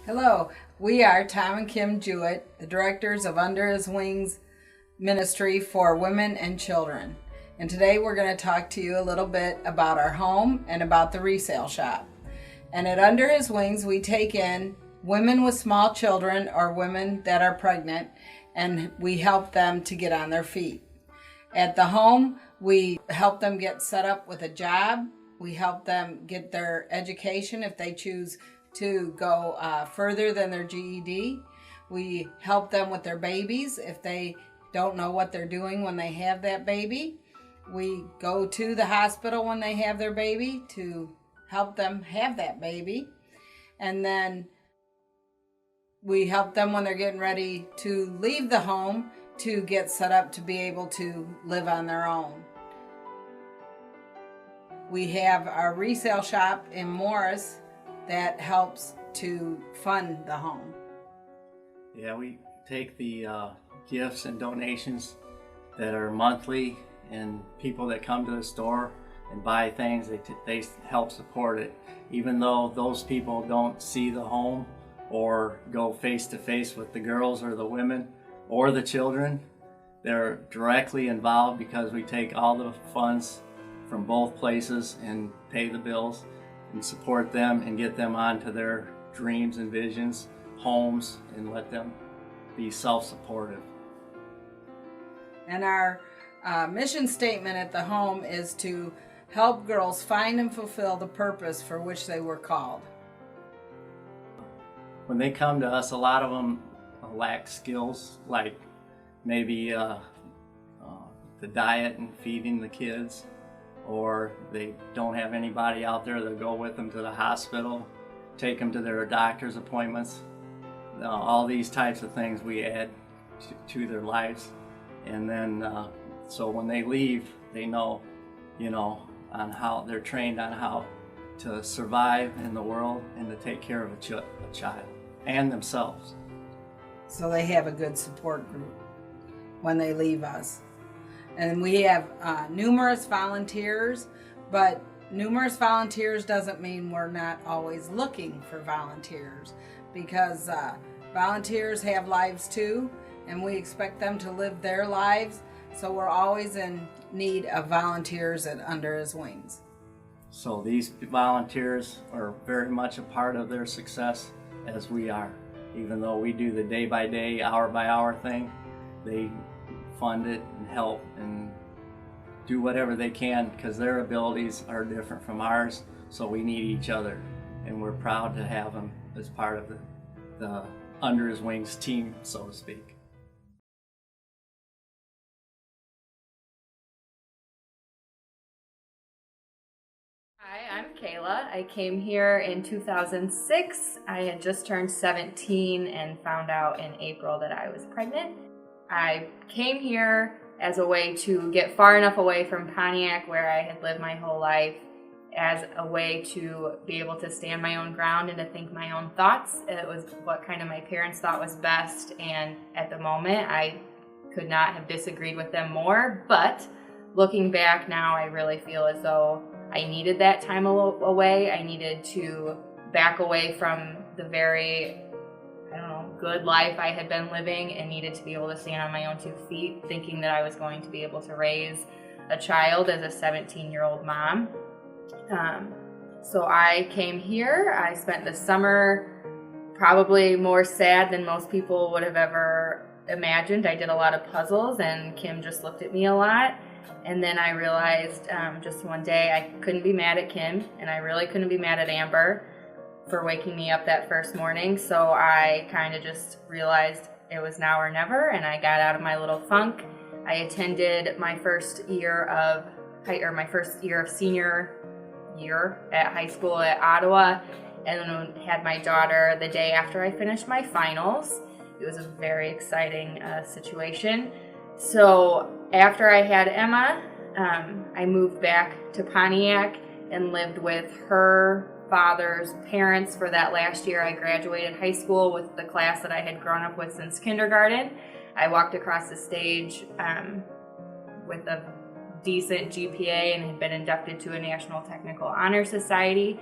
Hello, we are Tom and Kim Jewett, the directors of Under His Wings Ministry for Women and Children. And today we're going to talk to you a little bit about our home and about the resale shop. And at Under His Wings, we take in women with small children or women that are pregnant, and we help them to get on their feet. At the home, we help them get set up with a job. We help them get their education if they choose to go further than their GED. We help them with their babies if they don't know what they're doing when they have that baby. We go to the hospital when they have their baby to help them have that baby. And then we help them when they're getting ready to leave the home to get set up to be able to live on their own. We have our resale shop in Morris that helps to fund the home. Yeah, we take the gifts and donations that are monthly, and people that come to the store and buy things, they help support it. Even though those people don't see the home or go face to face with the girls or the women or the children, they're directly involved because we take all the funds from both places and pay the bills and support them and get them onto their dreams and visions, homes, and let them be self-supportive. And our mission statement at the home is to help girls find and fulfill the purpose for which they were called. When they come to us, a lot of them lack skills like maybe the diet and feeding the kids, or they don't have anybody out there to go with them to the hospital, take them to their doctor's appointments. All these types of things we add to their lives. And then, so when they leave, they know, on how they're trained on how to survive in the world and to take care of a child and themselves. So they have a good support group when they leave us. And we have numerous volunteers, but numerous volunteers doesn't mean we're not always looking for volunteers, because volunteers have lives too, and we expect them to live their lives. So we're always in need of volunteers at Under His Wings. So these volunteers are very much a part of their success as we are. Even though we do the day-by-day, hour-by-hour thing, they fund it and help and do whatever they can because their abilities are different from ours, so we need each other, and we're proud to have them as part of the Under His Wings team, so to speak. Hi, I'm Kayla. I came here in 2006. I had just turned 17 and found out in April that I was pregnant. I came here as a way to get far enough away from Pontiac, where I had lived my whole life, as a way to be able to stand my own ground and to think my own thoughts. It was what kind of my parents thought was best, and at the moment I could not have disagreed with them more. But looking back now, I really feel as though I needed that time away. I needed to back away from the very good life I had been living, and needed to be able to stand on my own 2 feet, thinking that I was going to be able to raise a child as a 17-year-old mom. So I came here. I spent the summer probably more sad than most people would have ever imagined. I did a lot of puzzles, and Kim just looked at me a lot. And then I realized just one day I couldn't be mad at Kim, and I really couldn't be mad at Amber for waking me up that first morning. So I kind of just realized it was now or never, and I got out of my little funk. I attended my first year of senior year at high school at Ottawa, and then had my daughter the day after I finished my finals. It was a very exciting situation. So after I had Emma, I moved back to Pontiac and lived with her father's parents for that last year. I graduated high school with the class that I had grown up with since kindergarten. I walked across the stage with a decent GPA and had been inducted to a National Technical Honor Society.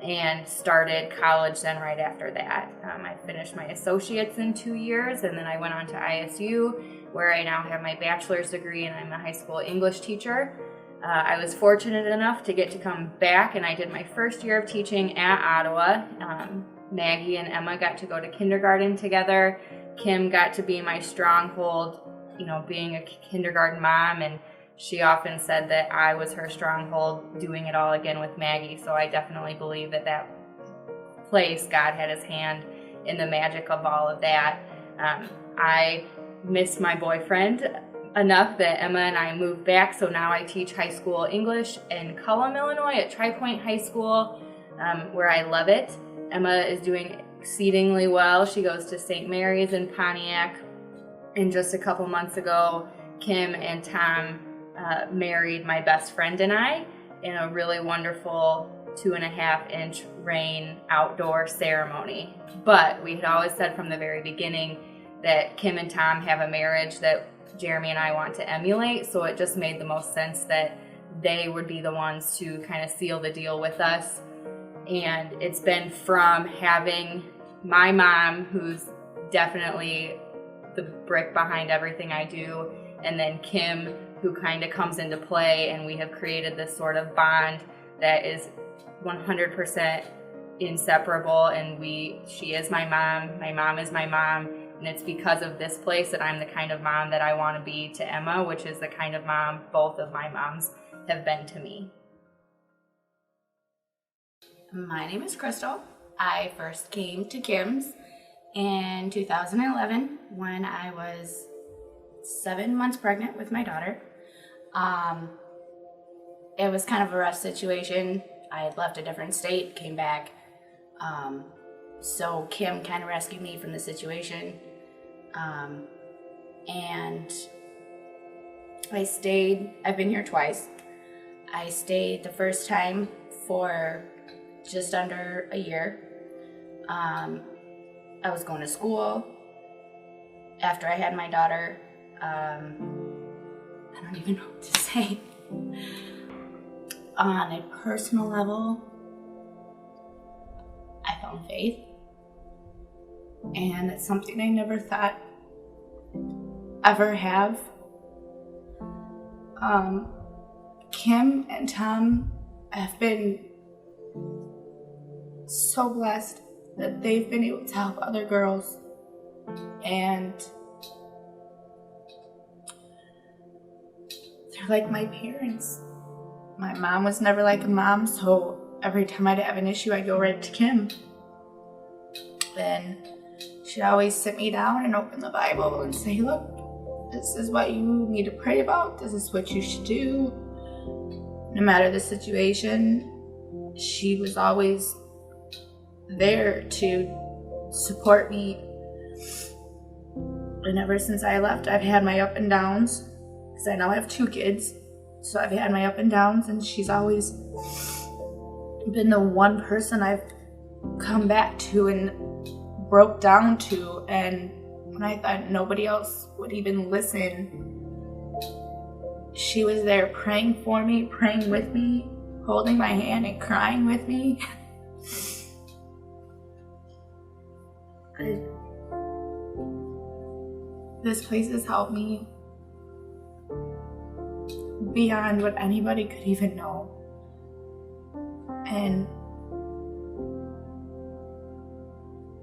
and started college then right after that. I finished my associates in 2 years, and then I went on to ISU, where I now have my bachelor's degree, and I'm a high school English teacher. I was fortunate enough to get to come back, and I did my first year of teaching at Ottawa. Maggie and Emma got to go to kindergarten together. Kim got to be my stronghold, being a kindergarten mom, and she often said that I was her stronghold doing it all again with Maggie. So I definitely believe that place, God had his hand in the magic of all of that. I missed my boyfriend enough that Emma and I moved back. So now I teach high school English in Cullum, Illinois at Tri-Point High School, where I love it. Emma is doing exceedingly well. She goes to St. Mary's in Pontiac. And just a couple months ago, Kim and Tom married my best friend and I in a really wonderful 2.5-inch rain outdoor ceremony. But we had always said from the very beginning that Kim and Tom have a marriage that Jeremy and I want to emulate, so it just made the most sense that they would be the ones to kind of seal the deal with us. And it's been from having my mom, who's definitely the brick behind everything I do, and then Kim, who kind of comes into play, and we have created this sort of bond that is 100% inseparable. And she is my mom is my mom, and it's because of this place that I'm the kind of mom that I want to be to Emma, which is the kind of mom both of my moms have been to me. My name is Crystal. I first came to Kim's in 2011 when I was 7 months pregnant with my daughter. It was kind of a rough situation. I had left a different state, came back. So Kim kind of rescued me from the situation. And I stayed, I've been here twice. I stayed the first time for just under a year. I was going to school after I had my daughter. I don't even know what to say. On a personal level, I found faith. And it's something I never thought ever have. Kim and Tom have been so blessed that they've been able to help other girls, and they're like my parents. My mom was never like a mom, so every time I'd have an issue, I'd go right to Kim. And she'd always sit me down and open the Bible and say, look, this is what you need to pray about. This is what you should do. No matter the situation, she was always there to support me. And ever since I left, I've had my up and downs, because I now have 2 kids. So I've had my up and downs, and she's always been the one person I've come back to and broke down to. And when I thought nobody else would even listen, she was there praying for me, praying with me, holding my hand and crying with me. This place has helped me beyond what anybody could even know. And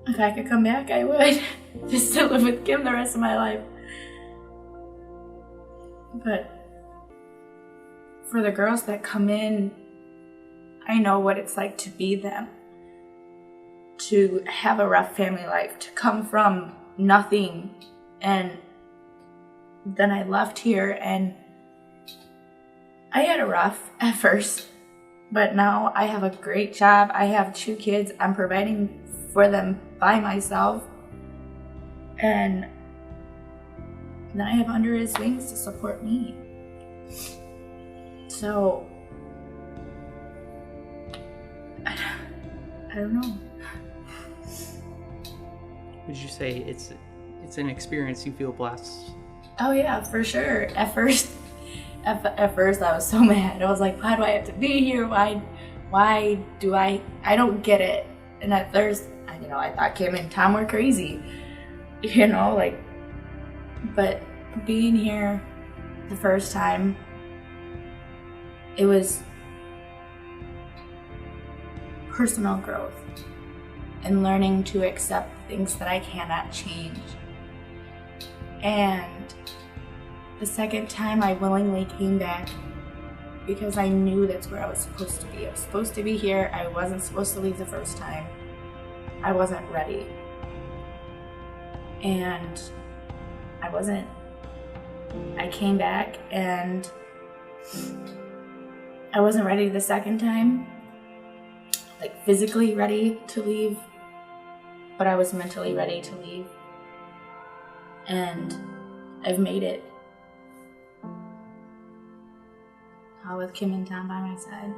if I could come back, I would, just to live with Kim the rest of my life. But for the girls that come in, I know what it's like to be them, to have a rough family life, to come from nothing. And then I left here, and I had a rough at first, but now I have a great job. I have 2 kids. I'm providing for them by myself. And then I have under his wings to support me. So, I don't know. Would you say it's an experience you feel blessed? Oh yeah, for sure. At first I was so mad. I was like, why do I have to be here? Why why do I don't get it. And at first, I thought Kim and Tom were crazy, but being here the first time, it was personal growth and learning to accept things that I cannot change. And the second time I willingly came back because I knew that's where I was supposed to be. I was supposed to be here. I wasn't supposed to leave the first time. I wasn't ready. And I came back and I wasn't ready the second time, like physically ready to leave, but I was mentally ready to leave. And I've made it. All with Kim and Tom by my side.